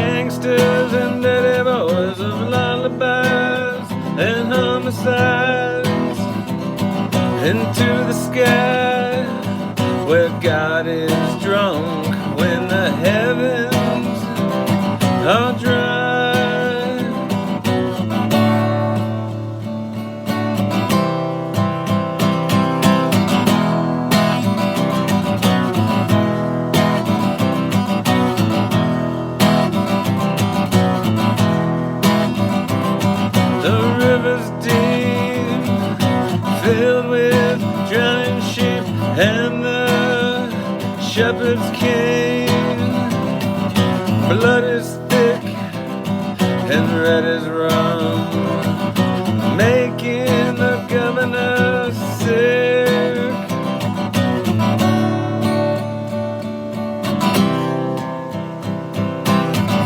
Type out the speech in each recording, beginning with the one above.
gangsters and dirty boys of lullabies and homicides into the sky where God is drunk when the heavens are dry. The river's deep, filled with drowning sheep, and the shepherd's cane. Blood is thick and red is rum, making the governor sick.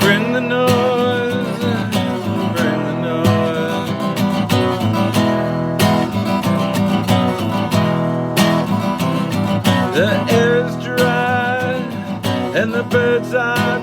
Bring the noise, bring the noise. The air is dry and the birds are